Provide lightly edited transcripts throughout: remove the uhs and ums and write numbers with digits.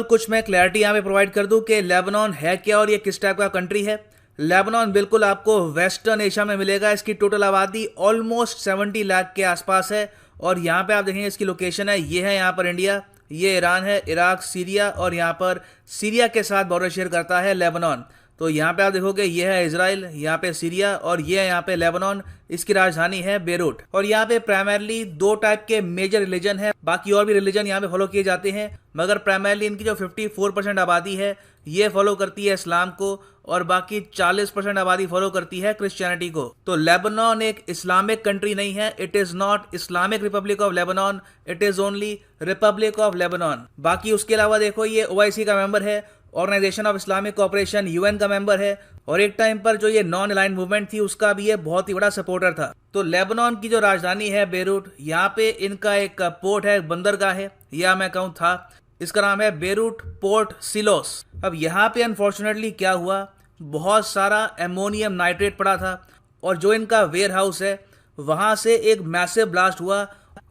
कुछ मैं क्लैरिटी यहाँ पे प्रोवाइड कर दूं कि लेबनान है क्या और ये किस टाइप का कंट्री है। लेबनान बिल्कुल आपको वेस्टर्न एशिया में मिलेगा। इसकी टोटल आबादी ऑलमोस्ट 70 लाख के आसपास है। और यहाँ पे आप देखेंगे इसकी लोकेशन है, ये है यहाँ पर इंडिया, ये ईरान है, इराक, सीरिया, और यहाँ पर सीरिया के साथ बॉर्डर शेयर करता है लेबनान। तो यहाँ पे आप देखोगे ये है इजराइल, यहाँ पे सीरिया, और ये है यहाँ पे लेबनान। इसकी राजधानी है बेरूट। और यहाँ पे प्राइमरली दो टाइप के मेजर रिलीजन है, बाकी और भी रिलीजन यहाँ पे फॉलो किए जाते हैं, मगर प्राइमरली इनकी जो 54% आबादी है ये फॉलो करती है इस्लाम को, और बाकी 40% आबादी फॉलो करती है क्रिश्चियनिटी को। तो लेबनान एक इस्लामिक कंट्री नहीं है, it is not Islamic republic of Lebanon, it is only republic of Lebanon. बाकी उसके अलावा देखो ये ओआईसी का मेंबर है, organisation of Islamic cooperation, UN का मेंबर है, और एक टाइम पर जो ये नॉन अलाइंड मूवमेंट थी उसका भी ये बहुत ही बड़ा सपोर्टर था। तो लेबनान की जो राजधानी है बेरूट, यहाँ पे इनका एक पोर्ट है, बंदरगाह है, या मैं कहूँ था, इसका नाम है बेरूट पोर्ट सिलोस। अब यहाँ पे अनफॉर्चुनेटली क्या हुआ, बहुत सारा एमोनियम नाइट्रेट पड़ा था, और जो इनका वेयर हाउस है वहाँ से एक मैसिव ब्लास्ट हुआ,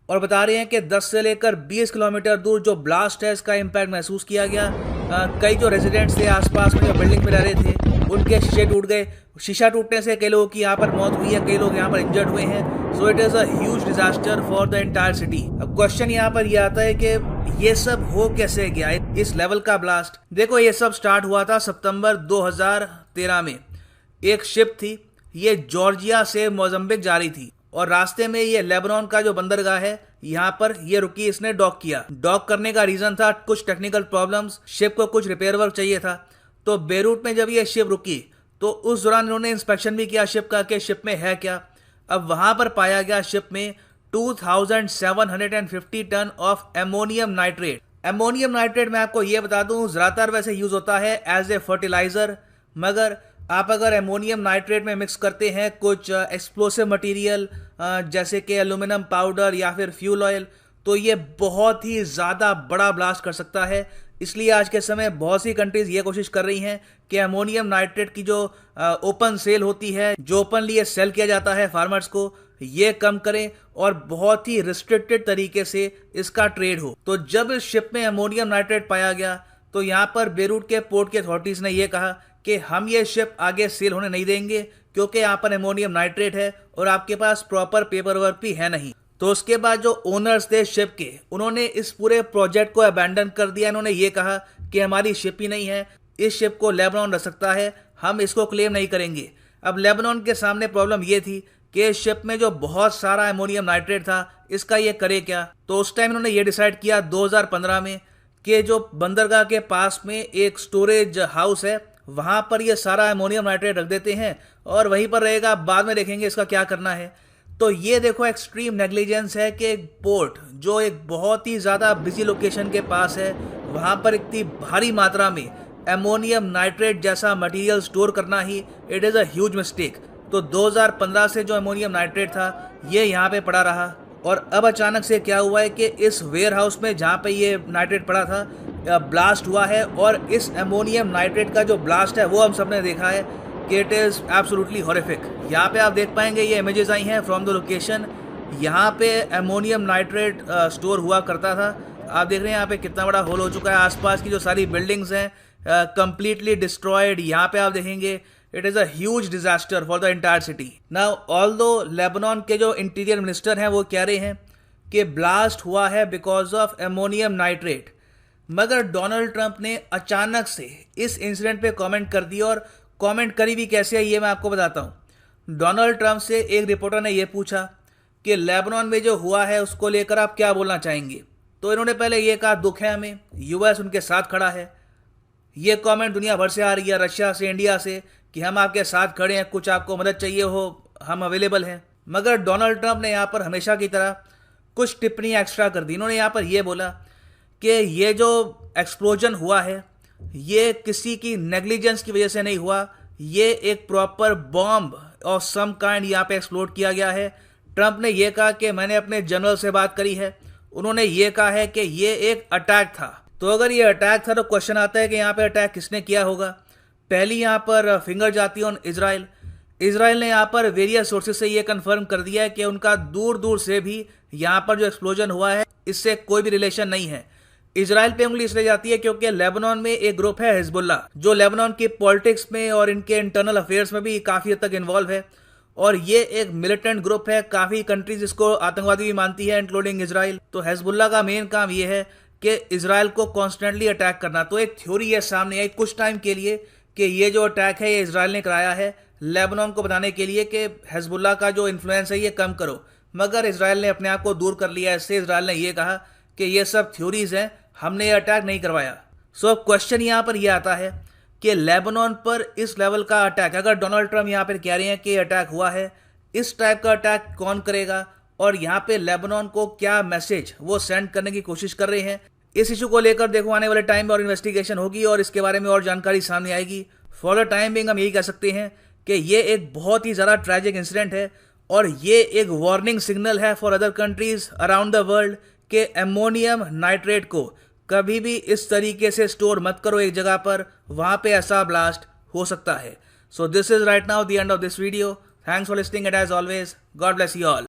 और बता रहे हैं कि 10 से लेकर 20 किलोमीटर दूर जो ब्लास्ट है इसका इम्पैक्ट महसूस किया गया। कई जो रेजिडेंट्स थे आसपास में जो बिल्डिंग में रह रहे थे उनके शीशे टूट गए। शीशा टूटने से कई लोगों की यहाँ पर मौत हुई है, कई लोग यहाँ पर इंजर्ड हुए हैं। So it is a huge disaster for the entire city. अब क्वेश्चन यहाँ पर यह आता है कि ये सब हो कैसे गया, इस लेवल का ब्लास्ट। देखो ये सब स्टार्ट हुआ था सितंबर 2013 में। एक शिप थी, ये जॉर्जिया से मोजम्बिक जा रही थी, और रास्ते में ये लेबनान का जो बंदरगाह है यहाँ पर ये रुकी, इसने डॉक किया। डॉक करने का रीजन था कुछ टेक्निकल प्रॉब्लम्स, शिप को कुछ रिपेयर वर्क चाहिए था। तो बेरूट में जब ये शिप रुकी तो उस दौरान इन्होंने इंस्पेक्शन भी किया शिप का कि शिप में है क्या। अब वहां पर पाया गया शिप में 2750 ton of ammonium nitrate. Ammonium nitrate मैं आपको ये बता दूं ज्यादातर वैसे यूज होता है एज ए फर्टिलाइजर, मगर आप अगर एमोनियम नाइट्रेट में मिक्स करते हैं कुछ एक्सप्लोसिव मटेरियल जैसे कि एल्यूमिनियम पाउडर या फिर फ्यूल ऑयल, तो ये बहुत ही ज़्यादा बड़ा ब्लास्ट कर सकता है। इसलिए आज के समय बहुत सी कंट्रीज ये कोशिश कर रही हैं कि एमोनियम नाइट्रेट की जो ओपन सेल होती है, जो ओपनली ये सेल किया जाता है फार्मर्स को, ये कम करें और बहुत ही रिस्ट्रिक्टेड तरीके से इसका ट्रेड हो। तो जब इस शिप में एमोनियम नाइट्रेट पाया गया तो यहाँ पर बेरूट के पोर्ट की अथॉरिटीज़ ने यह कहा कि हम ये शिप आगे सेल होने नहीं देंगे क्योंकि यहाँ पर एमोनियम नाइट्रेट है और आपके पास प्रॉपर पेपर वर्क भी है नहीं। तो उसके बाद जो ओनर्स थे शिप के, उन्होंने इस पूरे प्रोजेक्ट को अबैंडन कर दिया। इन्होंने ये कहा कि हमारी शिप ही नहीं है, इस शिप को लेबनान रख सकता है, हम इसको क्लेम नहीं करेंगे। अब लेबनान के सामने प्रॉब्लम ये थी कि इस शिप में जो बहुत सारा एमोनियम नाइट्रेट था, इसका ये करे क्या। तो उस टाइम इन्होंने ये डिसाइड किया 2015 में कि जो बंदरगाह के पास में एक स्टोरेज हाउस है, वहाँ पर ये सारा एमोनियम नाइट्रेट रख देते हैं और वहीं पर रहेगा, बाद में देखेंगे इसका क्या करना है। तो ये देखो एक्सट्रीम नेग्लिजेंस है कि एक पोर्ट जो एक बहुत ही ज़्यादा बिजी लोकेशन के पास है, वहाँ पर इतनी भारी मात्रा में एमोनियम नाइट्रेट जैसा मटेरियल स्टोर करना ही it is a huge mistake. तो 2015 से जो एमोनियम नाइट्रेट था ये यहाँ पे पड़ा रहा, और अब अचानक से क्या हुआ है कि इस वेयर हाउस में जहाँ पे ये नाइट्रेट पड़ा था ब्लास्ट हुआ है, और इस एमोनियम नाइट्रेट का जो ब्लास्ट है वो हम सब ने देखा है कि इट इज़ एब्सोल्युटली हॉरिफिक। यहाँ पे आप देख पाएंगे ये इमेजेस आई हैं फ्रॉम द लोकेशन, यहाँ पे एमोनियम नाइट्रेट स्टोर हुआ करता था। आप देख रहे हैं यहाँ पे कितना बड़ा होल हो चुका है, आसपास की जो सारी बिल्डिंग्स हैं कंप्लीटली डिस्ट्रॉयड। यहाँ पे आप देखेंगे it is a huge disaster for the entire city. Now although Lebanon के जो इंटीरियर मिनिस्टर हैं वो कह रहे हैं कि ब्लास्ट हुआ है बिकॉज ऑफ एमोनियम नाइट्रेट, मगर डोनाल्ड ट्रंप ने अचानक से इस इंसिडेंट पे कमेंट कर दिया, और कमेंट करी भी कैसे है ये मैं आपको बताता हूँ। डोनाल्ड ट्रंप से एक रिपोर्टर ने यह पूछा कि लेबनान में जो हुआ है उसको लेकर आप क्या बोलना चाहेंगे। तो इन्होंने पहले ये कहा दुख है हमें, यूएस उनके साथ खड़ा है। ये कमेंट दुनिया भर से आ रही है, रशिया से, इंडिया से, कि हम आपके साथ खड़े हैं, कुछ आपको मदद चाहिए हो हम अवेलेबल हैं। मगर डोनाल्ड ट्रंप ने यहाँ पर हमेशा की तरह कुछ टिप्पणी एक्स्ट्रा कर दी। इन्होंने यहाँ पर यह बोला कि ये जो एक्सप्लोजन हुआ है ये किसी की नेग्लिजेंस की वजह से नहीं हुआ, ये एक proper bomb of some kind यहाँ पे एक्सप्लोड किया गया है। ट्रंप ने यह कहा कि मैंने अपने जनरल से बात करी है, उन्होंने ये कहा है कि ये एक अटैक था। तो अगर ये अटैक था तो क्वेश्चन आता है कि यहाँ पे अटैक किसने किया होगा। पहली यहाँ पर फिंगर जाती है ऑन इजराइल। इजराइल ने यहाँ पर वेरियस सोर्सेज से ये कंफर्म कर दिया है कि उनका दूर दूर से भी यहाँ पर जो एक्सप्लोजन हुआ है इससे कोई भी रिलेशन नहीं है। इजराइल पे उंगली इसलिए जाती है क्योंकि लेबनान में एक ग्रुप है हिजबुल्ला, जो लेबनान की पॉलिटिक्स में और इनके इंटरनल अफेयर्स में भी काफी हद तक इन्वॉल्व है। और ये एक मिलिटेंट ग्रुप है, काफी कंट्रीज इसको आतंकवादी भी मानती है इंक्लूडिंग इजराइल। तो हिजबुल्ला का मेन काम ये है कि इजराइल को कॉन्स्टेंटली अटैक करना। तो एक थ्योरी है सामने आई कुछ टाइम के लिए कि ये जो अटैक है ये इजराइल ने कराया है लेबनान को बताने के लिए कि हिजबुल्ला का जो इन्फ्लुएंस है ये कम करो। मगर इजराइल ने अपने आप को दूर कर लिया। इससे इजराइल ने ये कहा कि ये सब थ्योरीज हैं, हमने ये अटैक नहीं करवाया। सो अब क्वेश्चन यहाँ पर यह आता है कि लेबनान पर इस लेवल का अटैक, अगर डोनाल्ड ट्रंप यहाँ पर कह रहे हैं कि अटैक हुआ है, इस टाइप का अटैक कौन करेगा और यहाँ पे लेबनान को क्या मैसेज वो सेंड करने की कोशिश कर रहे हैं। इस इशू को लेकर देखो आने वाले टाइम में और इन्वेस्टिगेशन होगी और इसके बारे में और जानकारी सामने आएगी। फॉर द टाइम बिंग हम यही कह सकते हैं कि ये एक बहुत ही ज़्यादा ट्रैजिक इंसिडेंट है और ये एक वार्निंग सिग्नल है for other countries around the world कि एमोनियम नाइट्रेट को कभी भी इस तरीके से स्टोर मत करो एक जगह पर, वहां पे ऐसा ब्लास्ट हो सकता है। So this is right now the end of this video. Thanks for listening and as always God bless you all.